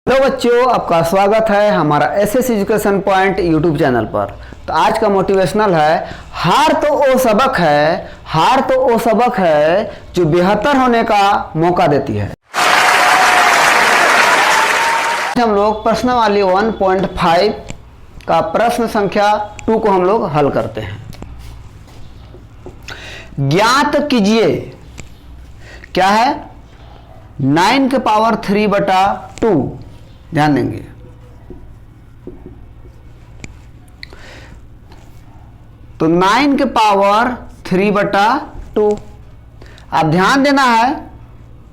Hello बच्चों, आपका स्वागत है हमारा SS education point YouTube channel पर। तो आज का मोटिवेशनल है, हार तो वो सबक है, हार तो वो सबक है जो बेहतर होने का मौका देती है। हम लोग प्रश्नावली 1.5 का प्रश्न संख्या 2 को हम लोग हल करते हैं। ज्ञात कीजिए, क्या है? 9 के पावर 3/2। ध्यान देंगे, तो 9 के पावर 3/2। आप ध्यान देना है,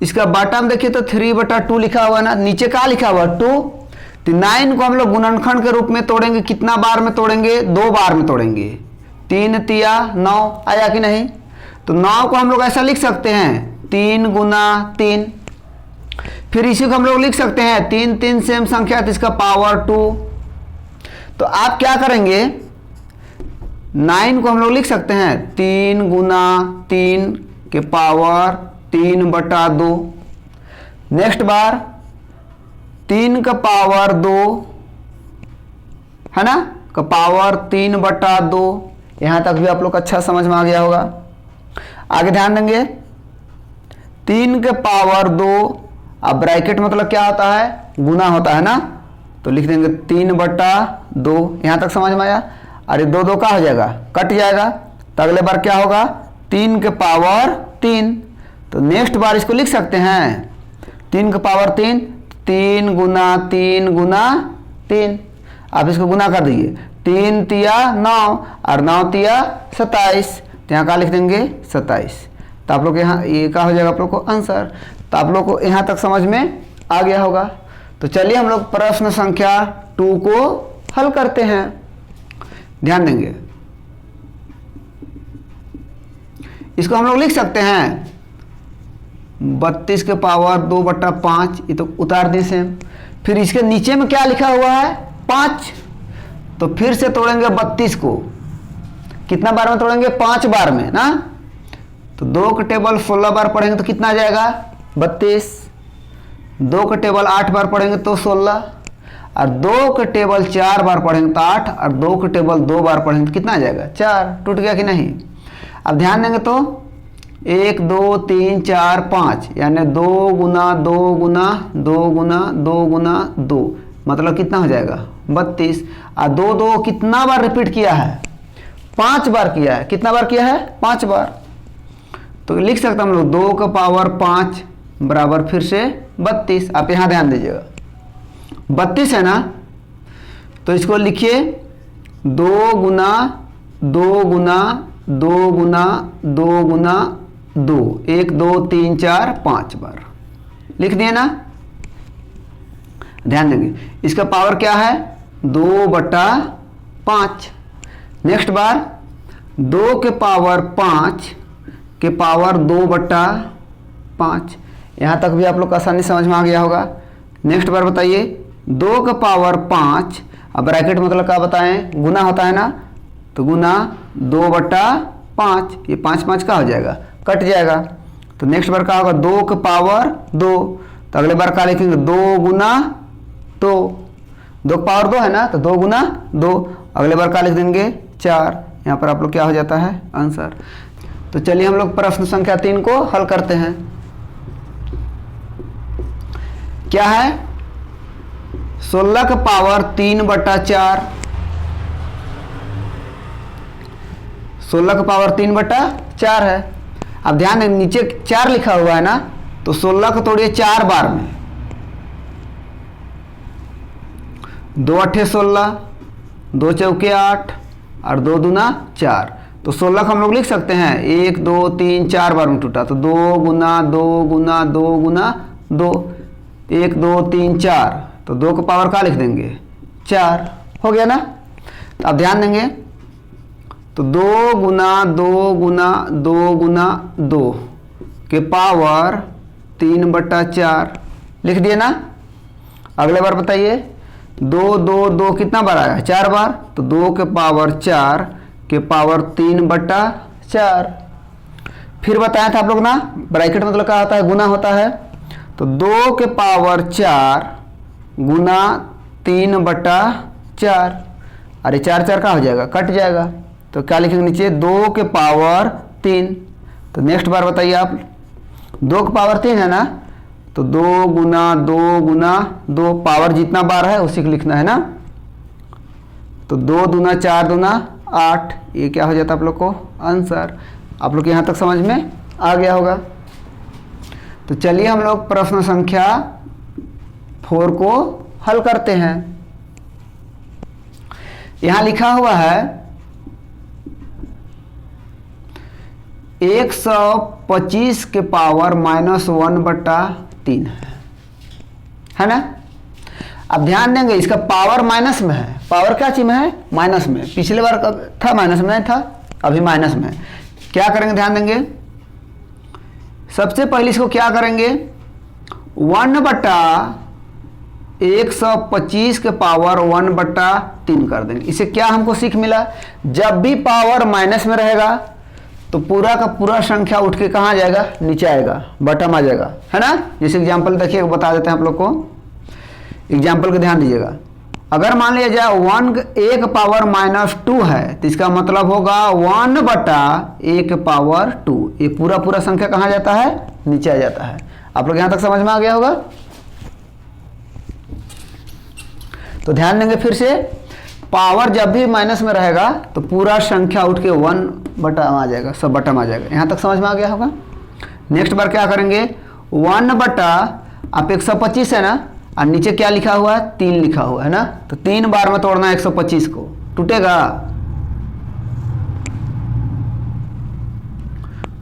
इसका बॉटम देखिए तो 3/2 लिखा हुआ है ना, नीचे क्या लिखा हुआ है 2। तो 9 को हम लोग गुणनखंड के रूप में तोड़ेंगे, कितना बार में तोड़ेंगे? 2 बार में तोड़ेंगे। 3 तिया 9 आया कि नहीं? तो 9 को हम लोग ऐसा लिख सकते हैं 3 गुना 3। फिर इसी को हम लोग लिख सकते हैं 3 3 सेम संख्या, तो इसका पावर 2। तो आप क्या करेंगे, 9 को हम लोग लिख सकते हैं 3 गुना 3 के पावर 3/2। नेक्स्ट बार 3 का पावर 2 है ना, का पावर 3/2। यहां तक भी आप लोग अच्छा समझ में आ गया होगा। आगे ध्यान देंगे, 3 के पावर 2। अब ब्रैकेट मतलब क्या होता है? गुना होता है ना, तो लिख देंगे 3/2। यहां तक समझ में आया? अरे 2 2 का हो जाएगा, कट जाएगा। तो अगले बार क्या होगा? 3 के पावर 3। तो नेक्स्ट बार इसको लिख सकते हैं 3 के पावर 3, 3 गुना 3 गुना 3। आप इसको गुना कर दीजिए, 3 तिया 9 और 9 तिया 27। तो यहाँ क्या लिख देंगे? 27। तो आप लोग यहाँ ये क्या हो जाएगा आप लोग को आंसर। तो आप लोग को यहाँ तक समझ में आ गया होगा। तो चलिए हम लोग प्रश्न संख्या 2 को हल करते हैं। ध्यान देंगे, इसको हम लोग लिख सकते हैं 32 के पावर 2/5। ये तो उतार दें सेम। फिर इसके नीचे में क्या लिखा हुआ है? 5। तो फिर से तोड़ेंगे 32 को, कितना बार में तोड़ेंगे? 5 बार में ना। तो 2 का टेबल 16 बार पढ़ेंगे तो कितना आ जाएगा? 32। 2 का टेबल 8 बार पढ़ेंगे तो 16, और 2 का टेबल 4 बार पढ़ेंगे तो 8, और 2 का टेबल 2 बार पढ़ेंगे तो कितना आ जाएगा? 4। टूट गया कि नहीं? अब ध्यान देंगे तो 1 2 3 4 5, यानी 2 गुना 2 गुना 2 गुना 2 गुना 2, मतलब कितना हो जाएगा? 32। और 2 2 कितना बार रिपीट किया है? 5 बार किया है। कितना बार किया है? 5 बार। तो लिख सकते हम लोग 2 का पावर 5 बराबर फिर से 32। आप यहाँ ध्यान दीजिएगा, 32 है ना, तो इसको लिखिए 2 गुना 2 गुना 2 गुना 2 गुना 2, 1 2 3 4 5 बार लिख दिए ना। ध्यान देंगे, इसका पावर क्या है? 2/5। नेक्स्ट बार 2 के पावर 5 के पावर 2/5। यहाँ तक भी आप लोग आसानी समझ में आ गया होगा। नेक्स्ट बार बताइए 2 का पावर 5। अब ब्रैकेट मतलब क्या बताएं? गुना होता है ना, तो गुना 2/5। ये 5 5 का हो जाएगा, कट जाएगा। तो नेक्स्ट बार क्या होगा? 2 का पावर 2। तो अगले बार क्या लिखेंगे? 2 गुना 2। 2 का पावर 2 है ना, तो 2 गुना 2। अगले बार क्या लिख देंगे? 4। यहाँ पर आप लोग क्या हो जाता है? आंसर। तो चलिए हम लोग प्रश्न संख्या 3 को हल करते हैं। क्या है? 16 का पावर 3/4। 16 का पावर 3/4 है। अब ध्यान दें, नीचे 4 लिखा हुआ है ना, तो 16 को तोड़िए 4 बार में। 2 8 16, 2 चौके 8 और 2 दूना 4। तो 16 को हम लोग लिख सकते हैं 1 2 3 4 बार में टूटा, तो 2 गुना 2 गुना 2 गुना 2, 1 2 3 4। तो 2 का पावर क्या लिख देंगे? 4। हो गया ना। तो अब ध्यान देंगे, तो 2 गुना 2 गुना 2 गुना 2 के पावर 3/4 लिख दिए ना। अगले बार बताइए 2 2 2 कितना बार आया? 4 बार। तो 2 के पावर 4 के पावर 3/4। फिर बताया था आप लोग ना, ब्रैकेट मतलब क्या होता है? गुना होता है। तो 2 के पावर 4 गुना 3/4। अरे 4 4 का हो जाएगा, कट जाएगा, तो क्या लिखेंगे नीचे 2 के पावर 3। तो नेक्स्ट बार बताइए आप, 2 के पावर 3 है ना, तो 2 गुना 2 गुना 2, पावर जितना बार है उसी को लिखना है ना। तो 2 दूना 4 दूना 8, ये क्या हो जाता है आप लोग को आंसर। आप लोग यहाँ तक समझ में आ गया होगा। तो चलिए हम लोग प्रश्न संख्या 4 को हल करते हैं। यहाँ लिखा हुआ है 125 के पावर -1/3 है ना। अब ध्यान देंगे इसका पावर माइनस में है, पावर क्या चीज में है, माइनस में। पिछले बार कब था, माइनस में नहीं था, अभी माइनस में है। क्या करेंगे ध्यान देंगे, सबसे पहले इसको क्या करेंगे 1/125 के पावर 1/3 कर देंगे। इसे क्या हमको सीख मिला, जब भी पावर माइनस में रहेगा तो पूरा का पूरा संख्या उठ के कहाँ जाएगा, नीचे आएगा, बटम आ जाएगा, है ना। जैसे एग्जाम्पल देखिए बता देते हैं आप लोग को, एग्जाम्पल का ध्यान दीजिएगा। अगर मान लिया जाए 1 पावर -2 है, तो इसका मतलब होगा 1/1 पावर 2। ये पूरा पूरा संख्या कहाँ जाता है, नीचे आ जाता है। आप लोग यहाँ तक समझ में आ गया होगा। तो ध्यान देंगे फिर से, पावर जब भी माइनस में रहेगा तो पूरा संख्या उठ के 1 आ जाएगा, सब बटम आ जाएगा। यहाँ तक समझ में आ गया होगा। नेक्स्ट बार क्या करेंगे 1/125 है ना, और नीचे क्या लिखा हुआ है 3 लिखा हुआ है ना, तो 3 बार में तोड़ना है 125 को, टूटेगा।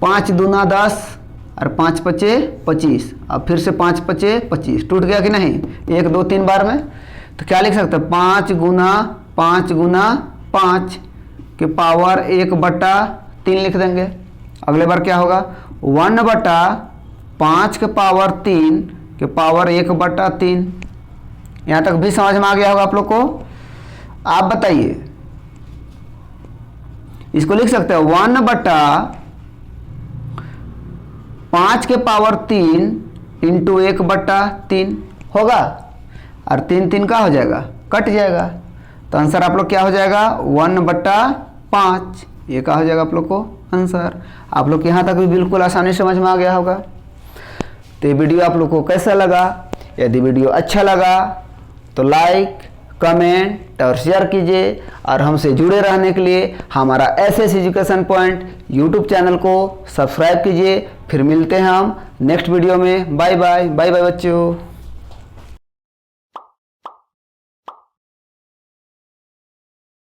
5 दूना 10 और 5 पचे 25, अब फिर से 5 पचे 25, टूट गया कि नहीं, 1 2 3 बार में। तो क्या लिख सकते हैं 5 गुना 5 के पावर 1/3 लिख देंगे। अगले बार क्या होगा 1/5 के पावर 3 के पावर 1/3। यहाँ तक भी समझ में आ गया होगा आप लोग को। आप बताइए, इसको लिख सकते हैं 1/5 के पावर 3 इंटू 1/3 होगा, और 3 3 का हो जाएगा, कट जाएगा। तो आंसर आप लोग क्या हो जाएगा 1/5, ये क्या हो जाएगा आप लोग को आंसर। आप लोग यहाँ तक भी बिल्कुल आसानी समझ में आ गया होगा। तो ये वीडियो आप लोग को कैसा लगा, यदि वीडियो अच्छा लगा तो लाइक कमेंट और शेयर कीजिए, और हमसे जुड़े रहने के लिए हमारा SS education point YouTube channel को सब्सक्राइब कीजिए। फिर मिलते हैं हम नेक्स्ट वीडियो में। बाय बाय, बाय बाय बच्चों।